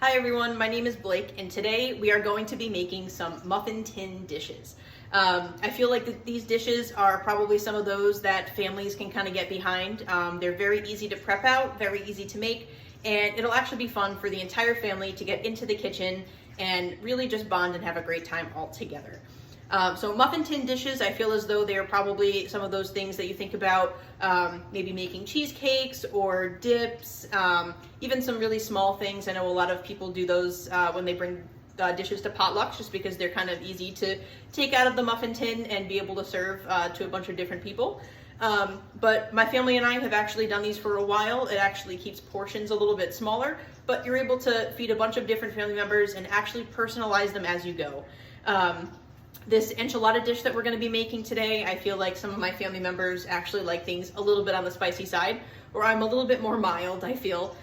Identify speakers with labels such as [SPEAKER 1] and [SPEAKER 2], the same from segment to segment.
[SPEAKER 1] Hi everyone, my name is Blake and today we are going to be making some muffin tin dishes. I feel like these dishes are probably some of those that families can kind of get behind. They're very easy to prep out, very easy to make, and it'll actually be fun for the entire family to get into the kitchen and really just bond and have a great time all together. So muffin tin dishes, I feel as though they are probably some of those things that you think about, maybe making cheesecakes or dips, even some really small things. I know a lot of people do those when they bring dishes to potlucks, just because they're kind of easy to take out of the muffin tin and be able to serve to a bunch of different people. But my family and I have actually done these for a while. It actually keeps portions a little bit smaller, but you're able to feed a bunch of different family members and actually personalize them as you go. This enchilada dish that we're going to be making today, I feel like some of my family members actually like things a little bit on the spicy side, or I'm a little bit more mild, I feel.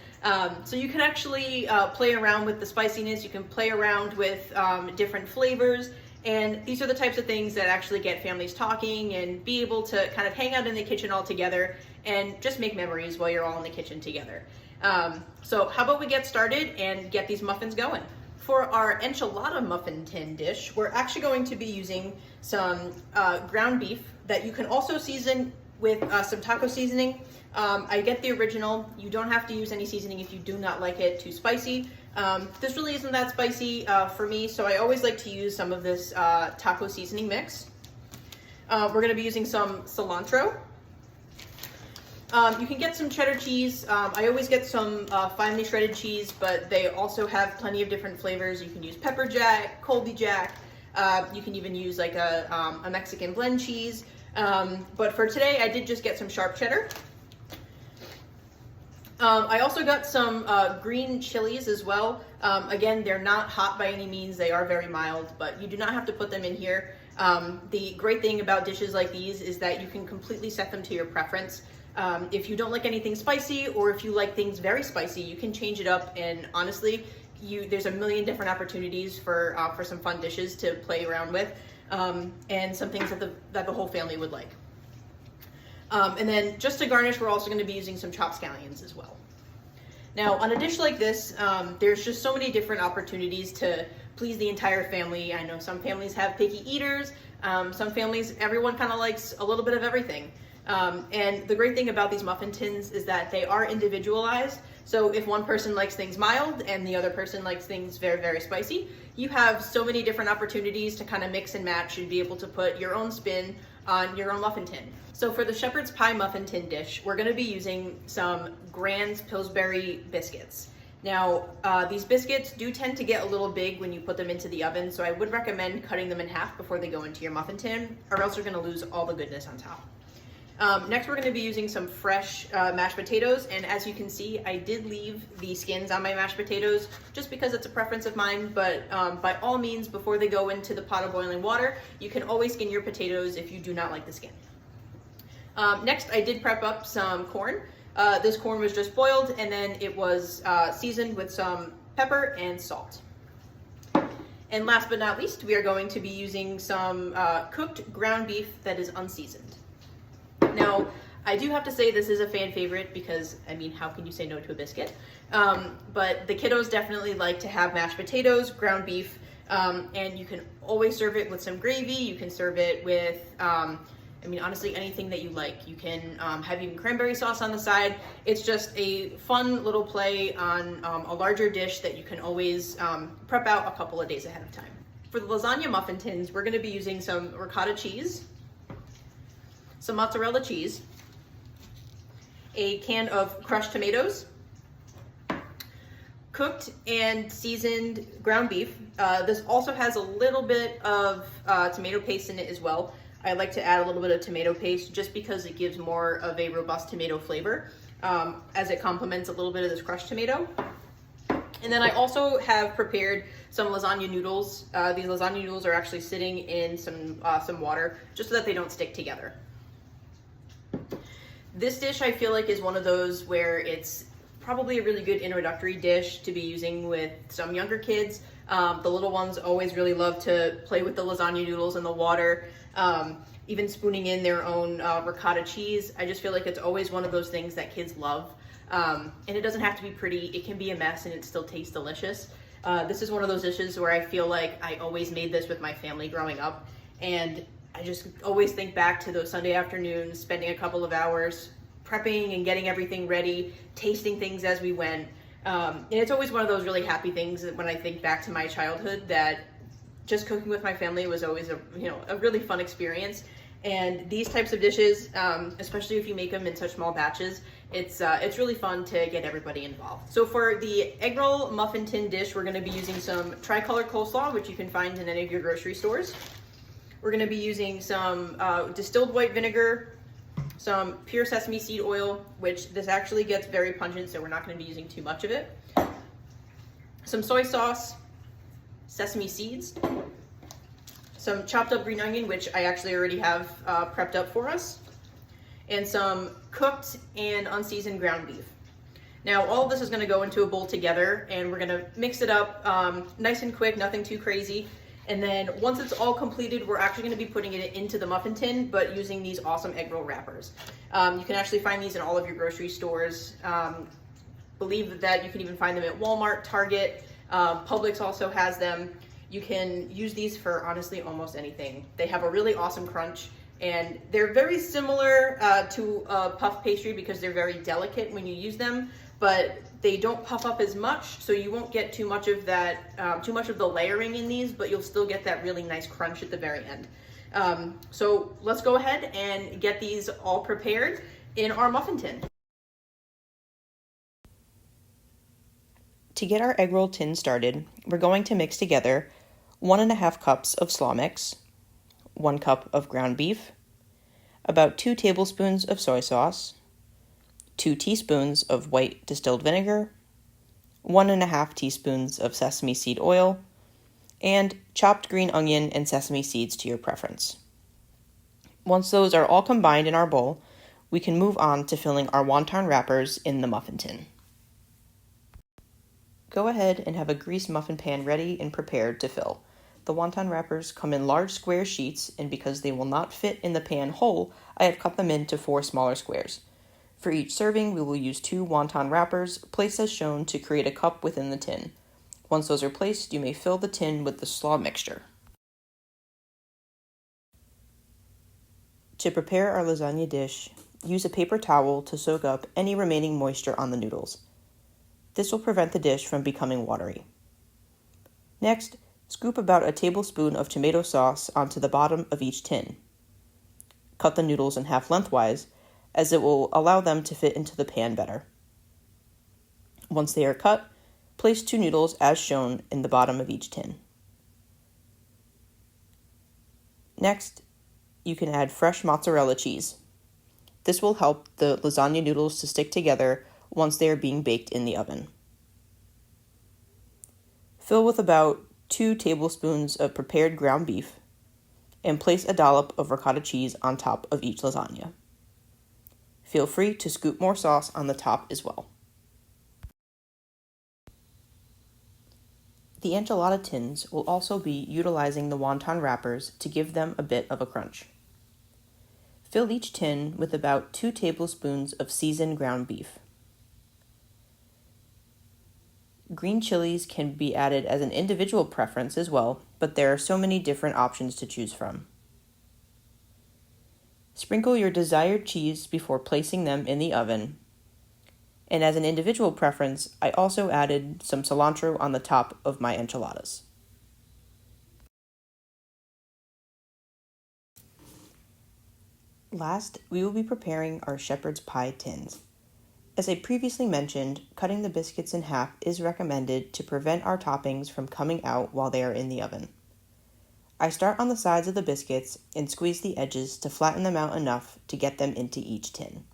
[SPEAKER 1] So you can actually play around with the spiciness, you can play around with different flavors, and these are the types of things that actually get families talking and be able to kind of hang out in the kitchen all together and just make memories while you're all in the kitchen together. So how about we get started and get these muffins going? For our enchilada muffin tin dish, we're actually going to be using some ground beef that you can also season with some taco seasoning. I get the original. You don't have to use any seasoning if you do not like it too spicy. This really isn't that spicy for me, so I always like to use some of this taco seasoning mix. We're going to be using some cilantro. You can get some cheddar cheese. I always get some finely shredded cheese, but they also have plenty of different flavors. You can use pepper jack, Colby jack. You can even use like a Mexican blend cheese. But for today, I did just get some sharp cheddar. I also got some green chilies as well. Again, they're not hot by any means. They are very mild, but you do not have to put them in here. The great thing about dishes like these is that you can completely set them to your preference. If you don't like anything spicy, or if you like things very spicy, you can change it up, and honestly, there's a million different opportunities for some fun dishes to play around with, and some things that the whole family would like. And then just to garnish, we're also going to be using some chopped scallions as well. Now, on a dish like this, there's just so many different opportunities to please the entire family. I know some families have picky eaters, some families, everyone kind of likes a little bit of everything. And the great thing about these muffin tins is that they are individualized. So if one person likes things mild and the other person likes things very, very spicy, you have so many different opportunities to kind of mix and match and be able to put your own spin on your own muffin tin. So for the shepherd's pie muffin tin dish, we're going to be using some Grand's Pillsbury biscuits. Now, these biscuits do tend to get a little big when you put them into the oven, so I would recommend cutting them in half before they go into your muffin tin, or else you're going to lose all the goodness on top. Next, we're going to be using some fresh mashed potatoes, and as you can see, I did leave the skins on my mashed potatoes just because it's a preference of mine, but by all means, before they go into the pot of boiling water, you can always skin your potatoes if you do not like the skin. Next, I did prep up some corn. This corn was just boiled, and then it was seasoned with some pepper and salt. And last but not least, we are going to be using some cooked ground beef that is unseasoned. Now, I do have to say this is a fan favorite because, I mean, how can you say no to a biscuit? But the kiddos definitely like to have mashed potatoes, ground beef, and you can always serve it with some gravy. You can serve it with, I mean, honestly, anything that you like. You can have even cranberry sauce on the side. It's just a fun little play on a larger dish that you can always prep out a couple of days ahead of time. For the lasagna muffin tins, we're going to be using some ricotta cheese, some mozzarella cheese, a can of crushed tomatoes, cooked and seasoned ground beef. This also has a little bit of tomato paste in it as well. I like to add a little bit of tomato paste just because it gives more of a robust tomato flavor, as it complements a little bit of this crushed tomato. And then I also have prepared some lasagna noodles. These lasagna noodles are actually sitting in some water just so that they don't stick together. This dish I feel like is one of those where it's probably a really good introductory dish to be using with some younger kids. The little ones always really love to play with the lasagna noodles in the water. even spooning in their own ricotta cheese. I just feel like it's always one of those things that kids love. And it doesn't have to be pretty, it can be a mess and it still tastes delicious. This is one of those dishes where I feel like I always made this with my family growing up. And I just always think back to those Sunday afternoons, spending a couple of hours prepping and getting everything ready, tasting things as we went. And it's always one of those really happy things that when I think back to my childhood, that just cooking with my family was always a really fun experience. And these types of dishes, especially if you make them in such small batches, it's really fun to get everybody involved. So for the egg roll muffin tin dish, we're going to be using some tricolor coleslaw, which you can find in any of your grocery stores. We're going to be using some distilled white vinegar, some pure sesame seed oil, which this actually gets very pungent, so we're not going to be using too much of it. Some soy sauce, sesame seeds, some chopped up green onion, which I actually already have prepped up for us, and some cooked and unseasoned ground beef. Now all of this is going to go into a bowl together, and we're going to mix it up nice and quick, nothing too crazy. And then once it's all completed, we're actually going to be putting it into the muffin tin, but using these awesome egg roll wrappers. You can actually find these in all of your grocery stores. Believe that you can even find them at Walmart, Target. Publix also has them. You can use these for honestly almost anything. They have a really awesome crunch, and they're very similar to puff pastry because they're very delicate when you use them, but they don't puff up as much, so you won't get too much of that, too much of the layering in these, but you'll still get that really nice crunch at the very end. So let's go ahead and get these all prepared in our muffin tin.
[SPEAKER 2] To get our egg roll tin started, we're going to mix together 1.5 cups of slaw mix, 1 cup of ground beef, about 2 tablespoons of soy sauce, 2 teaspoons of white distilled vinegar, 1.5 teaspoons of sesame seed oil, and chopped green onion and sesame seeds to your preference. Once those are all combined in our bowl, we can move on to filling our wonton wrappers in the muffin tin. Go ahead and have a greased muffin pan ready and prepared to fill. The wonton wrappers come in large square sheets, and because they will not fit in the pan whole, I have cut them into 4 smaller squares. For each serving, we will use 2 wonton wrappers, placed as shown to create a cup within the tin. Once those are placed, you may fill the tin with the slaw mixture. To prepare our lasagna dish, use a paper towel to soak up any remaining moisture on the noodles. This will prevent the dish from becoming watery. Next, scoop about a tablespoon of tomato sauce onto the bottom of each tin. Cut the noodles in half lengthwise, as it will allow them to fit into the pan better. Once they are cut, place 2 noodles as shown in the bottom of each tin. Next, you can add fresh mozzarella cheese. This will help the lasagna noodles to stick together once they are being baked in the oven. Fill with about 2 tablespoons of prepared ground beef and place a dollop of ricotta cheese on top of each lasagna. Feel free to scoop more sauce on the top as well. The enchilada tins will also be utilizing the wonton wrappers to give them a bit of a crunch. Fill each tin with about 2 tablespoons of seasoned ground beef. Green chilies can be added as an individual preference as well, but there are so many different options to choose from. Sprinkle your desired cheese before placing them in the oven. And as an individual preference, I also added some cilantro on the top of my enchiladas. Last, we will be preparing our shepherd's pie tins. As I previously mentioned, cutting the biscuits in half is recommended to prevent our toppings from coming out while they are in the oven. I start on the sides of the biscuits and squeeze the edges to flatten them out enough to get them into each tin.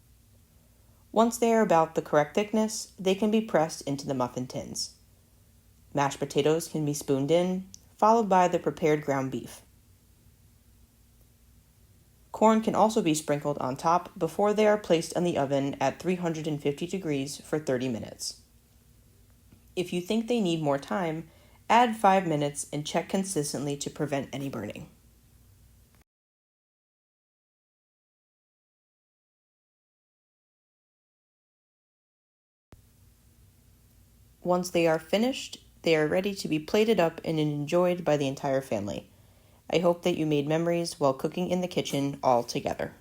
[SPEAKER 2] Once they are about the correct thickness, they can be pressed into the muffin tins. Mashed potatoes can be spooned in, followed by the prepared ground beef. Corn can also be sprinkled on top before they are placed in the oven at 350 degrees for 30 minutes. If you think they need more time, add 5 minutes and check consistently to prevent any burning. Once they are finished, they are ready to be plated up and enjoyed by the entire family. I hope that you made memories while cooking in the kitchen all together.